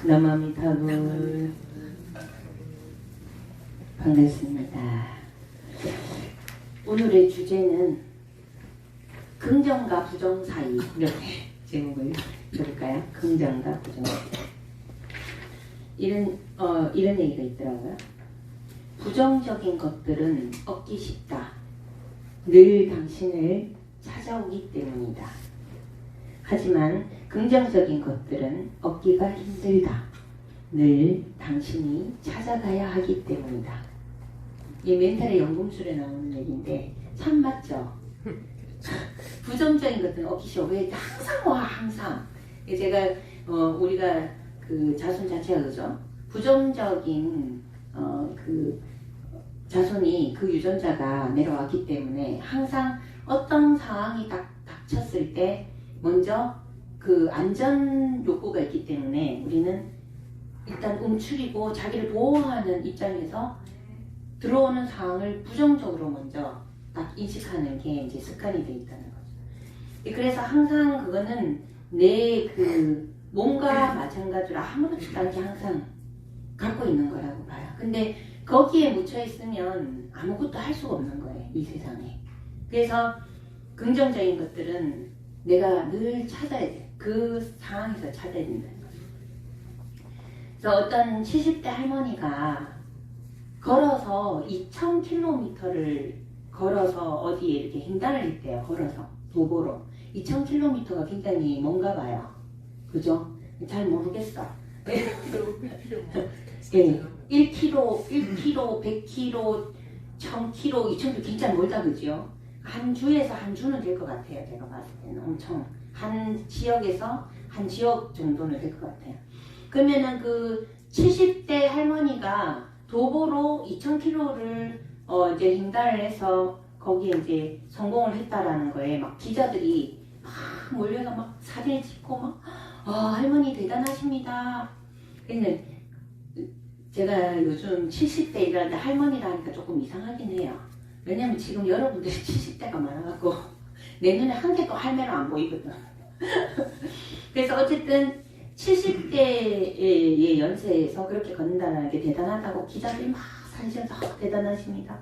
남아미타불. 반갑습니다. 오늘의 주제는 긍정과 부정 사이, 이렇게 제목을 들을까요? 긍정과 부정 사이. 이런 얘기가 있더라고요. 부정적인 것들은 얻기 쉽다. 늘 당신을 찾아오기 때문이다. 하지만 긍정적인 것들은 얻기가 힘들다. 늘 당신이 찾아가야 하기 때문이다. 이 멘탈의 연금술에 나오는 얘기인데 참 맞죠? 부정적인 것들은 얻기 쉬워. 왜 항상 와, 항상. 제가 우리가 그 자손 자체가 그죠? 부정적인 그 자손이 그 유전자가 내려왔기 때문에 항상 어떤 상황이 딱 닥쳤을 때 먼저 그 안전 욕구가 있기 때문에 우리는 일단 움츠리고 자기를 보호하는 입장에서 들어오는 상황을 부정적으로 먼저 딱 인식하는 게 이제 습관이 되어 있다는 거죠. 그래서 항상 그거는 내 그 몸과 마찬가지로 아무렇지도 않게 항상 갖고 있는 거라고 봐요. 근데 거기에 묻혀 있으면 아무것도 할 수가 없는 거예요, 이 세상에. 그래서 긍정적인 것들은 내가 늘 찾아야 돼. 그 상황에서 찾아야 된다는 거죠. 그래서 어떤 70대 할머니가 걸어서 2000km를 걸어서 어디에 이렇게 횡단을 했대요. 걸어서 도보로 2000km가 굉장히 먼가 봐요. 그죠? 잘 모르겠어. 네. 1km, 1km, 100km, 1000km, 2000km 굉장히 멀다, 그죠? 한 주에서 한 주는 될 것 같아요. 제가 봤을 때는 엄청 한 지역에서 한 지역 정도는 될 것 같아요. 그러면은 그 70대 할머니가 도보로 2000km를 이제 횡단을 해서 거기에 이제 성공을 했다라는 거에 막 기자들이 막 몰려서 막 사진을 찍고 막 할머니 대단하십니다. 근데 제가 요즘 70대 일하는데 할머니라 하니까 조금 이상하긴 해요. 왜냐면 지금 여러분들이 70대가 많아갖고 내 눈에 한 개도 할매로 안 보이거든. 그래서 어쨌든 70대의 연세에서 그렇게 걷는다는 게 대단하다고 기자들이 막 사진 찍어서 대단하십니다.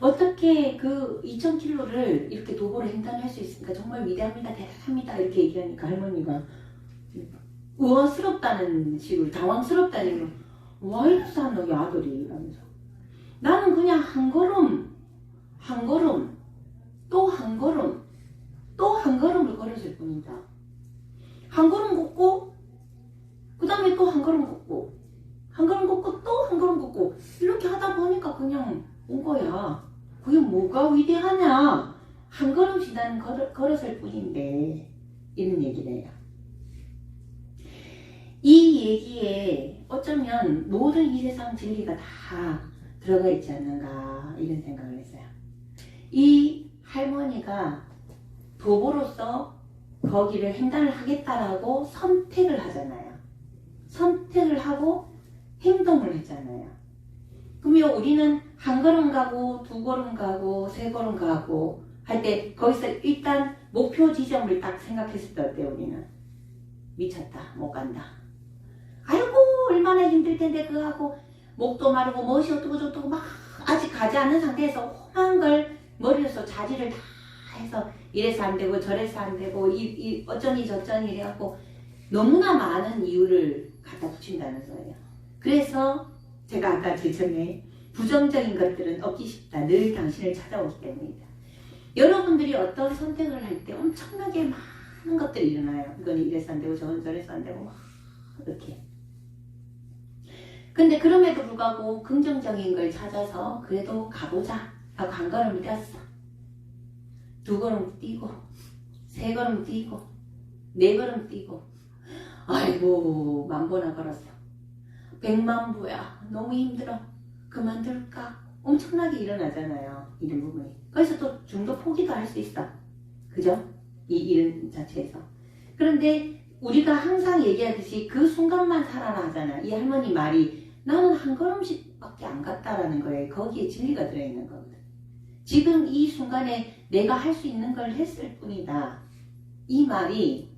어떻게 그 2000km를 이렇게 도보로 횡단할 수 있습니까? 정말 위대합니다. 대단합니다. 이렇게 얘기하니까 할머니가 우아스럽다는 식으로 당황스럽다는 식으로 와 이렇게 사는 이 아들이 이러면서 나는 그냥 한 걸음 또 한 걸음 또 한 걸음을 걸었을 뿐이다. 한 걸음 걷고 그 다음에 또 한 걸음 걷고 한 걸음 걷고 또 한 걸음 걷고 이렇게 하다 보니까 그냥 온 거야. 그게 뭐가 위대하냐. 한 걸음씩 나는 걸었을 뿐인데 이런 얘기래요. 이 얘기에 어쩌면 모든 이 세상 진리가 다 들어가 있지 않는가 이런 생각을 했어요. 이 할머니가 도보로서 거기를 횡단을 하겠다라고 선택을 하잖아요. 선택을 하고 행동을 했잖아요. 그러면 우리는 한 걸음 가고 두 걸음 가고 세 걸음 가고 할 때 거기서 일단 목표 지점을 딱 생각했을 때 어때요? 우리는 미쳤다, 못 간다. 아이고 얼마나 힘들 텐데 그거 하고 목도 마르고 멋이 어떻고 저떻고 막 아직 가지 않은 상태에서 험한 걸 머리에서 자질을 다 해서 이래서 안 되고 저래서 안 되고 어쩌니 저쩌니 이래갖고 너무나 많은 이유를 갖다 붙인다는 거예요. 그래서 제가 아까 제청에 부정적인 것들은 얻기 쉽다. 늘 당신을 찾아오기 때문이다. 여러분들이 어떤 선택을 할 때 엄청나게 많은 것들이 일어나요. 이건 이래서 안 되고 저건 저래서 안 되고 막 이렇게. 근데 그럼에도 불구하고 긍정적인 걸 찾아서 그래도 가보자 하고 한 걸음을 뛰었어. 두 걸음 뛰고 세 걸음 뛰고 네 걸음 뛰고 아이고 10,000보나 걸었어. 100,000보야 너무 힘들어 그만둘까 엄청나게 일어나잖아요. 이런 부분이. 그래서 또 중도 포기도 할 수 있어. 그죠? 이 일 자체에서. 그런데 우리가 항상 얘기하듯이 그 순간만 살아라 하잖아. 이 할머니 말이 나는 한 걸음씩 밖에 안 갔다라는 거에 거기에 진리가 들어있는 거거든. 지금 이 순간에 내가 할 수 있는 걸 했을 뿐이다. 이 말이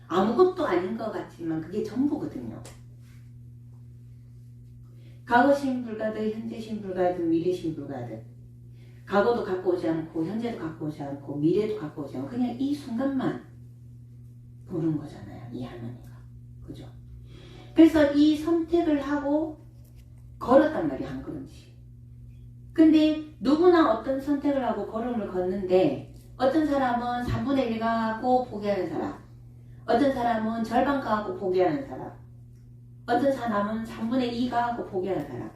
아무것도 아닌 것 같지만 그게 전부거든요. 과거신 불가득, 현재신 불가득, 미래신 불가득. 과거도 갖고 오지 않고 현재도 갖고 오지 않고 미래도 갖고 오지 않고 그냥 이 순간만 보는 거잖아요. 이 할머니가. 그죠? 그래서 이 선택을 하고 걸었단 말이야. 한 걸음씩. 근데 누구나 어떤 선택을 하고 걸음을 걷는데 어떤 사람은 3분의 1 가고 포기하는 사람, 어떤 사람은 절반 가고 포기하는 사람, 어떤 사람은 3분의 2 가고 포기하는 사람,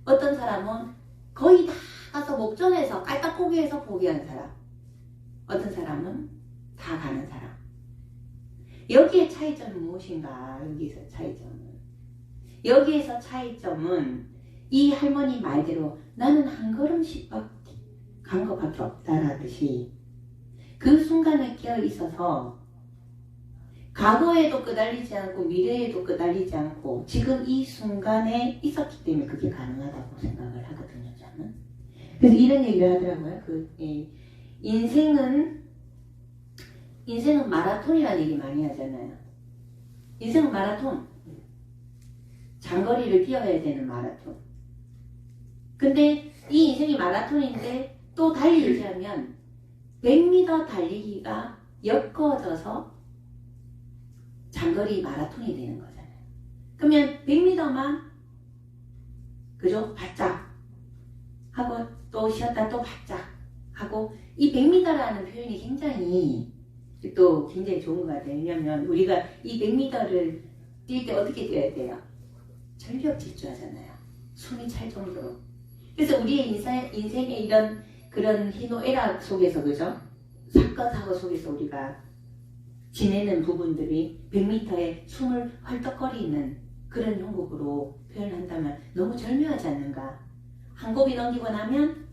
어떤 사람은 거의 다 가서 목전에서 깔딱 포기해서 포기하는 사람, 어떤 사람은 다 가는 사람. 여기에 차이점은 무엇인가? 여기에서 차이점은 이 할머니 말대로 나는 한 걸음씩 간 것밖에 없다라듯이 그 순간에 깨어 있어서 과거에도 끄달리지 않고 미래에도 끄달리지 않고 지금 이 순간에 있었기 때문에 그게 가능하다고 생각을 하거든요. 저는. 그래서 이런 얘기를 하더라고요. 인생은 마라톤이라는 얘기 많이 하잖아요. 인생은 마라톤. 장거리를 뛰어야 되는 마라톤. 근데 이 인생이 마라톤인데 또 달리자면 100m 달리기가 엮어져서 장거리 마라톤이 되는 거잖아요. 그러면 100m만 그죠? 바짝 하고 또 쉬었다 또 바짝 하고 이 100m라는 표현이 굉장히 좋은 것 같아요. 왜냐하면 우리가 이 100m를 뛸 때 어떻게 뛰어야 돼요? 절벽 질주하잖아요. 숨이 찰 정도로. 그래서 우리의 인생의 이런 그런 희노애락 속에서 그죠? 사건 사고 속에서 우리가 지내는 부분들이 100m에 숨을 헐떡거리는 그런 형국으로 표현한다면 너무 절묘하지 않는가? 한 곱이 넘기고 나면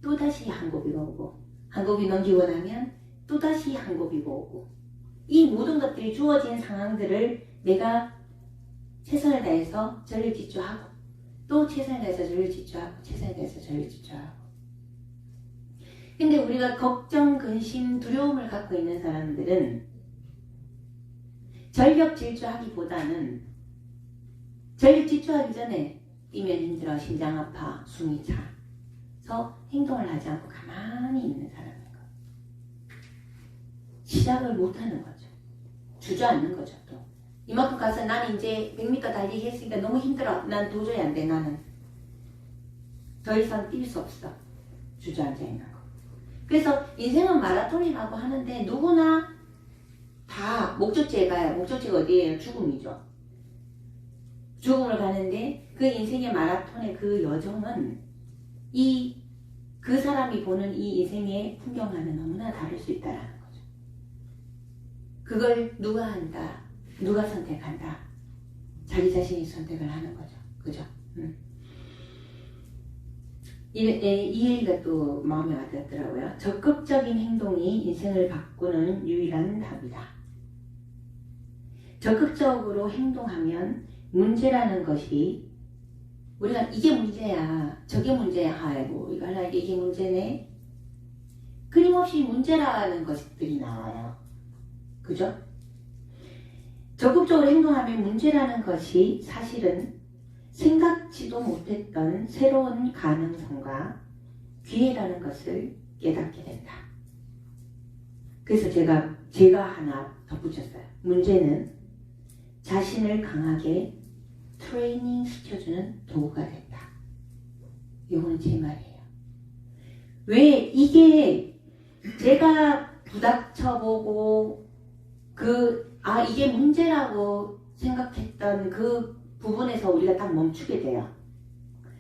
또다시 한 곱이 오고 한 곱이 넘기고 나면 또다시 한 곱이 오고 이 모든 것들이 주어진 상황들을 내가 최선을 다해서 전력질주하고 또 최선을 다해서 전력질주하고 최선을 다해서 전력질주하고 근데 우리가 걱정, 근심, 두려움을 갖고 있는 사람들은 전력질주하기보다는 전력질주하기 전에 뛰면 힘들어, 심장 아파, 숨이 차서 행동을 하지 않고 가만히 있는 사람인 거예요. 시작을 못하는 거죠. 주저앉는 거죠. 또 이만큼 가서 난 이제 100m 달리기 했으니까 너무 힘들어. 난 도저히 안 돼. 나는 더 이상 뛸 수 없어. 주저앉아 있는 거. 그래서 인생은 마라톤이라고 하는데 누구나 다 목적지가 어디예요? 죽음이죠. 죽음을 가는데 그 인생의 마라톤의 그 여정은 그 사람이 보는 이 인생의 풍경과는 너무나 다를 수 있다라는 거죠. 그걸 누가 한다? 누가 선택한다? 자기 자신이 선택을 하는 거죠. 그죠? 이 얘기가 또 마음에 와닿더라고요. 적극적인 행동이 인생을 바꾸는 유일한 답이다. 적극적으로 행동하면 문제라는 것이 우리가 이게 문제야, 저게 문제야 하고 이거 하려니까 이게 문제네. 끊임없이 문제라는 것들이 나와요. 그죠? 적극적으로 행동하면 문제라는 것이 사실은 생각지도 못했던 새로운 가능성과 기회라는 것을 깨닫게 된다. 그래서 제가 하나 덧붙였어요. 문제는 자신을 강하게 트레이닝 시켜주는 도구가 된다. 이거는 제 말이에요. 왜 이게 제가 부닥쳐보고 이게 문제라고 생각했던 그 부분에서 우리가 딱 멈추게 돼요.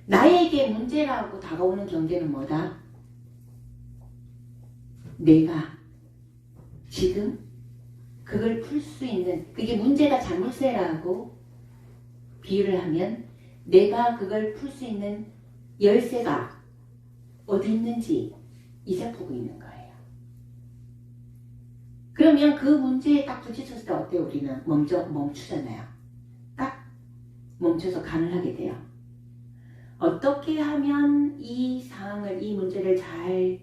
나에게 문제라고 다가오는 경계는 뭐다? 내가 지금 그걸 풀 수 있는 그게 문제가 자물쇠라고 비유를 하면 내가 그걸 풀 수 있는 열쇠가 어디 있는지 이제 보고 있는 거예요. 그러면 그 문제에 딱 부딪혔을 때 어때요? 우리는 멈추잖아요. 딱 멈춰서 간을 하게 돼요. 어떻게 하면 이 상황을, 이 문제를 잘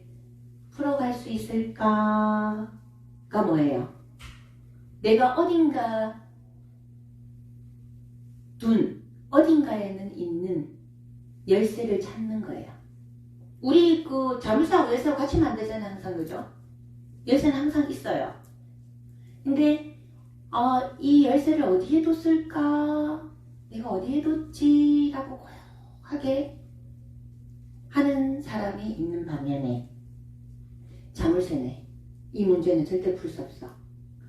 풀어갈 수 있을까가 뭐예요? 내가 어딘가에는 있는 열쇠를 찾는 거예요. 우리 그 자물쇠하고 열쇠하고 같이 만들잖아요. 항상. 그죠? 열쇠는 항상 있어요. 근데 이 열쇠를 어디에 뒀을까? 내가 어디에 뒀지? 라고 고요하게 하는 사람이 있는 반면에 자물쇠네. 이 문제는 절대 풀 수 없어.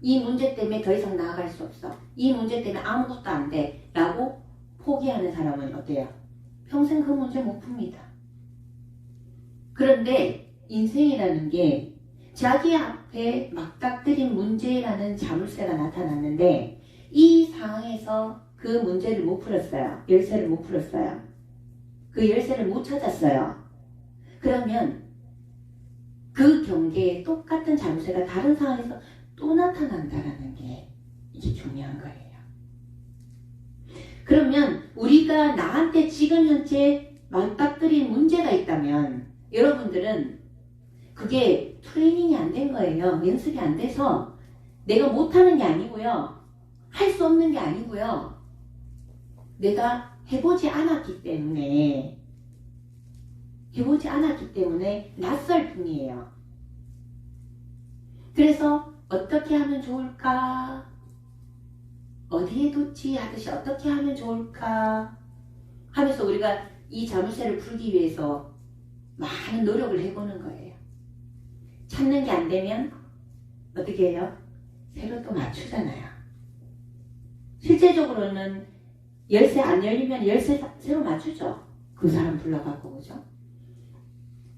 이 문제 때문에 더 이상 나아갈 수 없어. 이 문제 때문에 아무것도 안 돼. 라고 포기하는 사람은 어때요? 평생 그 문제 못 풉니다. 그런데 인생이라는 게 자기 앞에 막닥뜨린 문제라는 자물쇠가 나타났는데 이 상황에서 그 문제를 못 풀었어요. 열쇠를 못 풀었어요. 그 열쇠를 못 찾았어요. 그러면 그 경계에 똑같은 자물쇠가 다른 상황에서 또 나타난다라는 게 이게 중요한 거예요. 그러면 우리가 나한테 지금 현재 맞닥뜨린 문제가 있다면 여러분들은 그게 트레이닝이 안 된 거예요. 연습이 안 돼서 내가 못하는 게 아니고요. 할 수 없는 게 아니고요. 내가 해보지 않았기 때문에 낯설 뿐이에요. 그래서 어떻게 하면 좋을까? 어디에 뒀지? 하듯이 어떻게 하면 좋을까? 하면서 우리가 이 자물쇠를 풀기 위해서 많은 노력을 해보는 거예요. 찾는 게 안 되면 어떻게 해요? 새로 또 맞추잖아요. 실제적으로는 열쇠 안 열리면 열쇠 새로 맞추죠. 그 사람 불러가고, 그죠?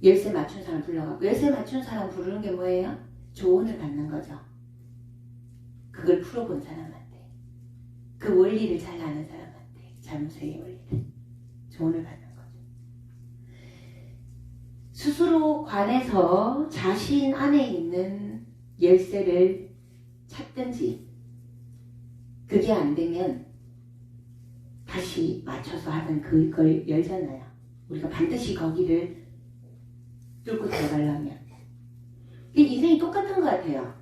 열쇠 맞춘 사람 불러가고, 열쇠 맞춘 사람 부르는 게 뭐예요? 조언을 받는 거죠. 그걸 풀어본 사람한테, 그 원리를 잘 아는 사람한테, 자물쇠의 원리를 조언을 받는 거죠. 스스로 관해서 자신 안에 있는 열쇠를 찾든지, 그게 안 되면 다시 맞춰서 하는 그걸 열잖아요. 우리가 반드시 거기를 뚫고 들어가려면. 인생이 똑같은 것 같아요.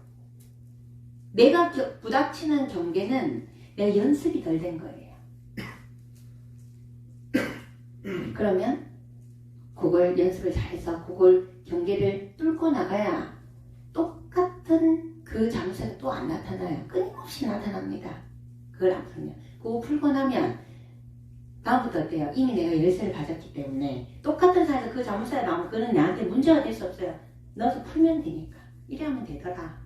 내가 부닥치는 경계는 내가 연습이 덜 된 거예요. 그러면 그걸 연습을 잘해서 그걸 경계를 뚫고 나가야 똑같은 그 자물쇠가 또 안 나타나요. 끊임없이 나타납니다. 그걸 안 풀면. 그거 풀고 나면 다음부터 어때요? 이미 내가 열쇠를 가졌기 때문에 똑같은 상황에서 그 자물쇠가 나오면 그거는 나한테 문제가 될 수 없어요. 넣어서 풀면 되니까. 이래 하면 되더라.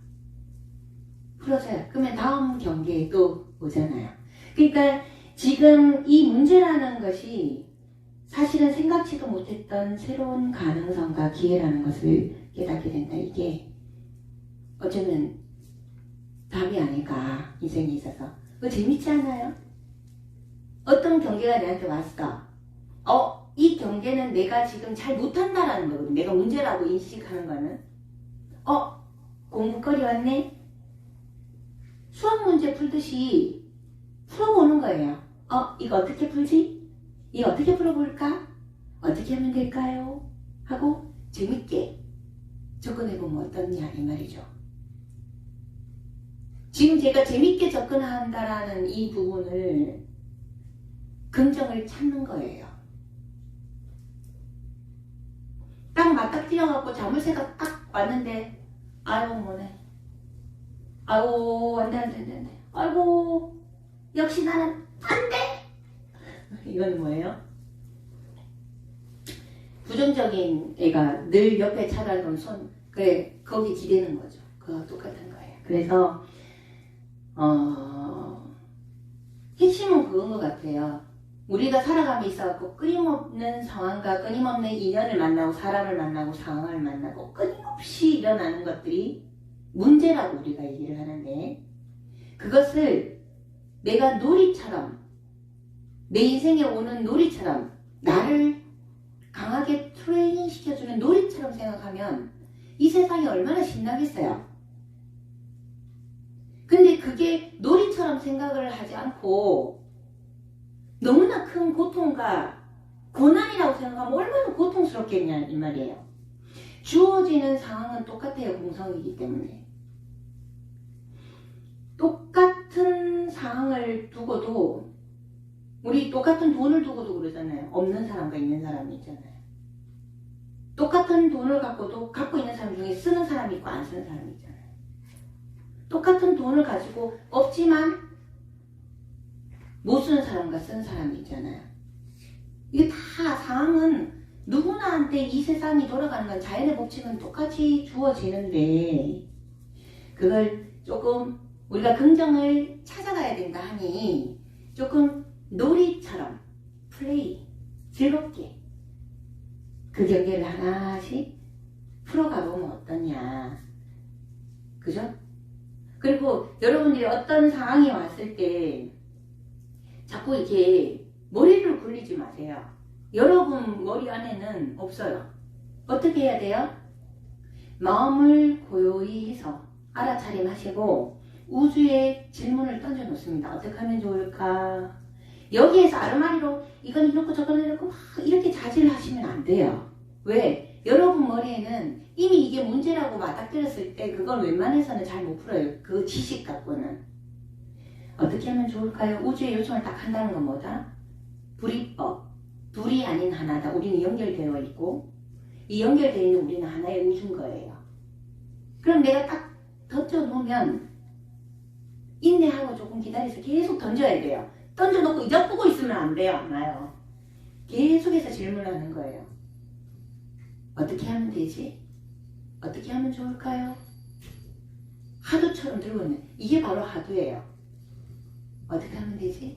풀어져요. 그러면 다음 경계에 또 오잖아요. 그러니까 지금 이 문제라는 것이 사실은 생각지도 못했던 새로운 가능성과 기회라는 것을 깨닫게 된다. 이게 어쩌면 답이 아닐까, 인생에 있어서. 그거 재밌지 않아요? 어떤 경계가 내한테 왔어. 이 경계는 내가 지금 잘 못한다라는 거거든. 내가 문제라고 인식하는 거는. 공부거리 왔네? 수학 문제 풀듯이 풀어보는 거예요. 이거 어떻게 풀지? 이거 어떻게 풀어볼까? 어떻게 하면 될까요? 하고 재밌게 접근해보면 어떠냐, 이 말이죠. 지금 제가 재밌게 접근한다라는 이 부분을 긍정을 찾는 거예요. 딱 맞닥뜨려갖고 자물쇠가 딱 왔는데 아이고 뭐네. 아이고 안돼. 아이고 역시 나는 안돼. 이건 뭐예요? 부정적인 애가 늘 옆에 찾아놓은 손, 그래 거기 기대는 거죠. 그거 똑같은 거예요. 그래서 핵심은 그건 것 같아요. 우리가 살아감에 있어서 끊임없는 상황과 끊임없는 인연을 만나고 사람을 만나고 상황을 만나고 끊임없이 일어나는 것들이 문제라고 우리가 얘기를 하는데, 그것을 내가 놀이처럼, 내 인생에 오는 놀이처럼, 나를 강하게 트레이닝 시켜주는 놀이처럼 생각하면 이 세상이 얼마나 신나겠어요. 근데 그게 놀이처럼 생각을 하지 않고 너무나 큰 고통과 고난이라고 생각하면 얼마나 고통스럽겠냐 이 말이에요. 주어지는 상황은 똑같아요. 공성이기 때문에. 똑같은 상황을 두고도 우리 똑같은 돈을 두고도 그러잖아요. 없는 사람과 있는 사람이 있잖아요. 똑같은 돈을 갖고도 갖고 있는 사람 중에 쓰는 사람이 있고 안 쓰는 사람이 있잖아요. 똑같은 돈을 가지고 없지만 못 쓰는 사람과 쓰는 사람이 있잖아요. 이게 다 상황은 누구나한테 이 세상이 돌아가는 건 자연의 법칙은 똑같이 주어지는데 그걸 조금 우리가 긍정을 찾아가야 된다 하니 조금 놀이처럼 플레이 즐겁게 그 경계를 하나씩 풀어가보면 어떠냐. 그죠? 그리고 여러분들이 어떤 상황이 왔을 때 자꾸 이렇게 머리를 굴리지 마세요. 여러분 머리 안에는 없어요. 어떻게 해야 돼요? 마음을 고요히 해서 알아차림하시고 우주에 질문을 던져놓습니다. 어떻게 하면 좋을까? 여기에서 아르마리로 이건 이렇고 저건 이렇고 막 이렇게 자질을 하시면 안 돼요. 왜? 여러분 머리에는 이미 이게 문제라고 맞닥뜨렸을 때 그걸 웬만해서는 잘 못 풀어요. 그 지식 갖고는. 어떻게 하면 좋을까요? 우주의 요청을 딱 한다는 건 뭐다? 불이법. 둘이 아닌 하나다. 우리는 연결되어 있고 이 연결되어 있는 우리는 하나의 우주인 거예요. 그럼 내가 딱 던져놓으면 인내하고 조금 기다려서 계속 던져야 돼요. 던져놓고 잊어보고 있으면 안 돼요. 안 와요. 계속해서 질문하는 거예요. 어떻게 하면 되지? 어떻게 하면 좋을까요? 하두처럼 들고 있는 이게 바로 하두예요. 어떻게 하면 되지?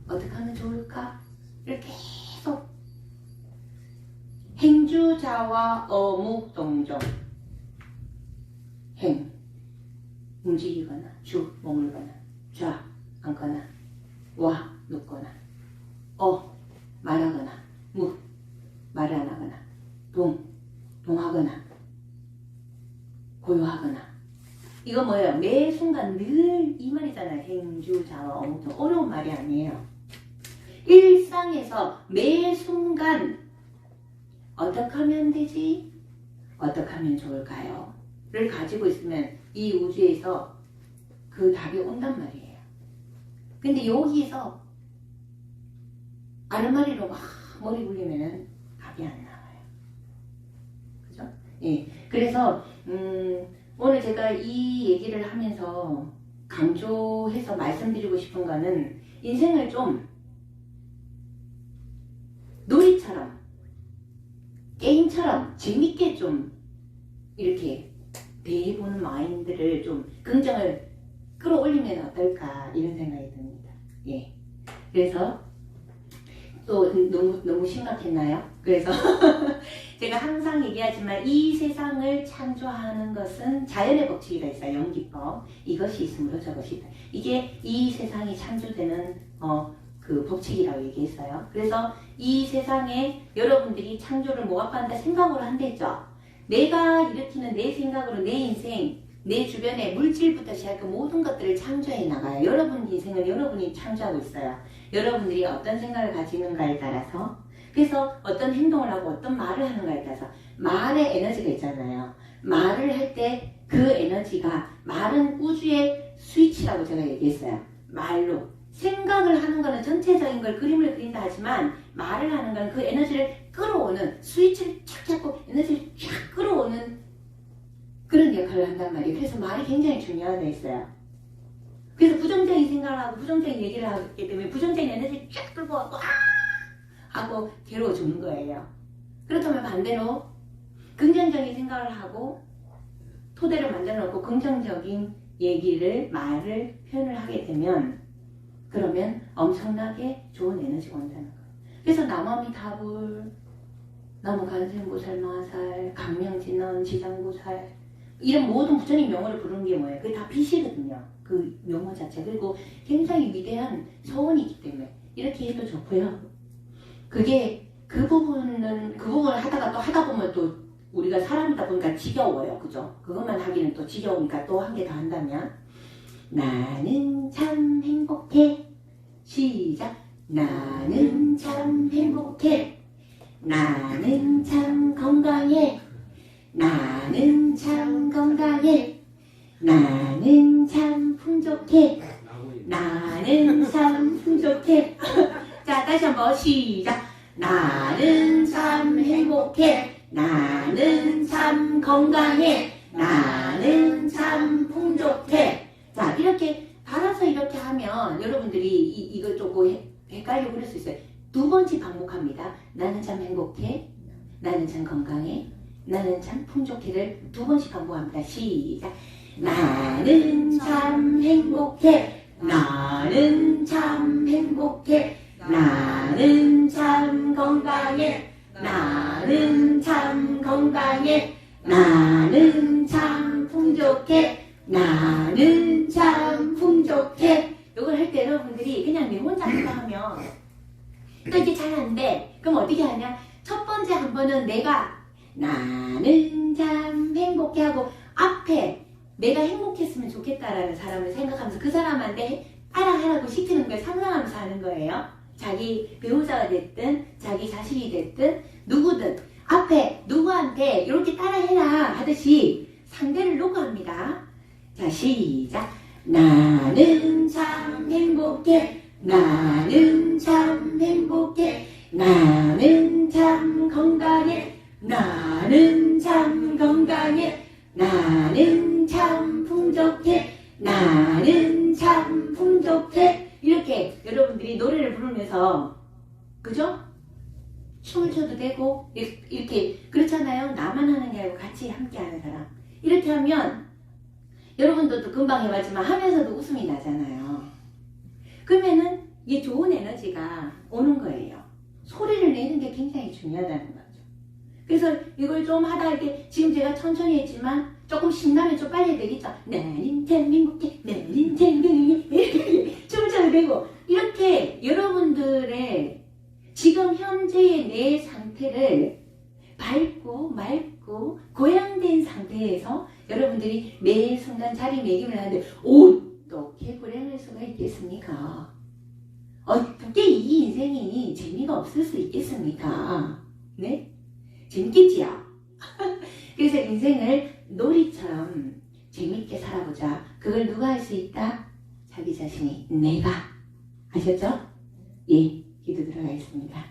어떻게 하면 좋을까? 이렇게 계속 행주자와 어묵동정 행 움직이거나 주 머물거나 좌 앉거나 와 눕거나 말하거나 무 말을 안 하거나 동하거나 고요하거나 이거 뭐예요? 매 순간 늘 이 말이잖아요. 행주자와 어묵동 어려운 말이 아니에요. 일상에서 매 순간 어떻게 하면 되지? 어떻게 하면 좋을까요? 를 가지고 있으면 이 우주에서 그 답이 온단 말이에요. 근데 여기서 아르마리로 막 머리 굴리면 답이 안 나와요. 그죠? 예. 그래서 오늘 제가 이 얘기를 하면서 강조해서 말씀드리고 싶은 거는 인생을 좀 놀이처럼 게임처럼 재밌게 좀 이렇게 대해보는 마인드를 좀 긍정을 끌어올리면 어떨까 이런 생각이 듭니다. 예. 그래서 또 너무 심각했나요? 그래서 제가 항상 얘기하지만 이 세상을 창조하는 것은 자연의 법칙이라 있어요. 연기법. 이것이 있으므로 저것이 있다. 이게 이 세상이 창조되는 그 법칙이라고 얘기했어요. 그래서 이 세상에 여러분들이 창조를 모합한다 생각으로 한댔죠. 내가 일으키는 내 생각으로 내 인생, 내 주변의 물질부터 시작해 모든 것들을 창조해 나가요. 여러분 인생은 여러분이 창조하고 있어요. 여러분들이 어떤 생각을 가지는가에 따라서 그래서 어떤 행동을 하고 어떤 말을 하는가에 따라서 말의 에너지가 있잖아요. 말을 할 때 그 에너지가 말은 우주의 스위치라고 제가 얘기했어요. 말로. 생각을 하는 거는 전체적인 걸 그림을 그린다 하지만 말을 하는 건 그 에너지를 끌어오는 스위치를 착 잡고 에너지를 쫙 끌어오는 그런 역할을 한단 말이에요. 그래서 말이 굉장히 중요하다 했어요. 그래서 부정적인 생각을 하고 부정적인 얘기를 하기 때문에 부정적인 에너지를 쫙 끌고 와고 하고 괴로워 주는 거예요. 그렇다면 반대로 긍정적인 생각을 하고 토대를 만들어 놓고 긍정적인 얘기를 말을 표현을 하게 되면 그러면 엄청나게 좋은 에너지가 온다는 거예요. 그래서 남아미타불, 나무간생보살, 마살, 강명진원, 지장보살 이런 모든 부처님 명호를 부르는 게 뭐예요? 그게 다 빛이거든요. 그 명호 자체. 그리고 굉장히 위대한 서원이 있기 때문에 이렇게 해도 좋고요. 그게 그 부분을 하다가 또 하다 보면 또 우리가 사람이다 보니까 지겨워요. 그죠? 그것만 하기는 또 지겨우니까 또 한 개 더 한다면 나는 참 행복해. 시작. 나는 참 행복해. 나는 참 건강해. 나는 참 건강해. 나는 참 풍족해. 나는 참 풍족해. 자, 다시 한번 시작. 나는 참 행복해. 나는 참 건강해. 나는 참 풍족해. 자, 이렇게 달아서 이렇게 하면 여러분들이 이거 조금 헷갈리고 그럴 수 있어요. 두 번씩 반복합니다. 나는 참 행복해. 나는 참 건강해. 나는 참 풍족해를 두 번씩 반복합니다. 시작. 나는 참 행복해. 나는 참 행복해. 나는 참 건강해. 나는 참 건강해. 나는 참 풍족해. 나는 참 풍족해. 이걸 할 때 여러분들이 그냥 내 혼자 생각하면 또 이게 잘 안 돼. 그럼 어떻게 하냐? 첫 번째 한 번은 내가 나는 참 행복해 하고 앞에 내가 행복했으면 좋겠다라는 사람을 생각하면서 그 사람한테 따라하라고 시키는 걸 상상하면서 하는 거예요. 자기 배우자가 됐든 자기 자식이 됐든 누구든 앞에 누구한테 이렇게 따라해라 하듯이 상대를 놓고 합니다. 자, 시작. 나는 참 행복해. 나는 참 행복해. 나는 참 건강해. 나는 참 건강해. 나는 참 풍족해. 나는 참 풍족해. 이렇게 여러분들이 노래를 부르면서, 그죠? 춤을 춰도 되고 이렇게 그렇잖아요. 나만 하는 게 아니고 같이 함께 하는 사람. 이렇게 하면 여러분들도 금방 해봤지만 하면서도 웃음이 나잖아요. 그러면은 이게 좋은 에너지가 오는 거예요. 소리를 내는 게 굉장히 중요하다는 거죠. 그래서 이걸 좀 하다 이렇게 지금 제가 천천히 했지만 조금 신나면 좀 빨리 해야 되겠죠. 나는 참 행복해. 나는 참 건강해. 이렇게 춤을 춰도 되고 이렇게 여러분들의 지금 현재의 내 상태를 밝고 맑고 고양된 상태에서 여러분들이 매 순간 자리매김을 하는데 어떻게 고량할 수가 있겠습니까? 어떻게 이 인생이 재미가 없을 수 있겠습니까? 네? 재밌겠지요? 그래서 인생을 놀이처럼 재밌게 살아보자. 그걸 누가 할 수 있다? 자기 자신이, 내가. 아셨죠? 예, 기도 들어가겠습니다.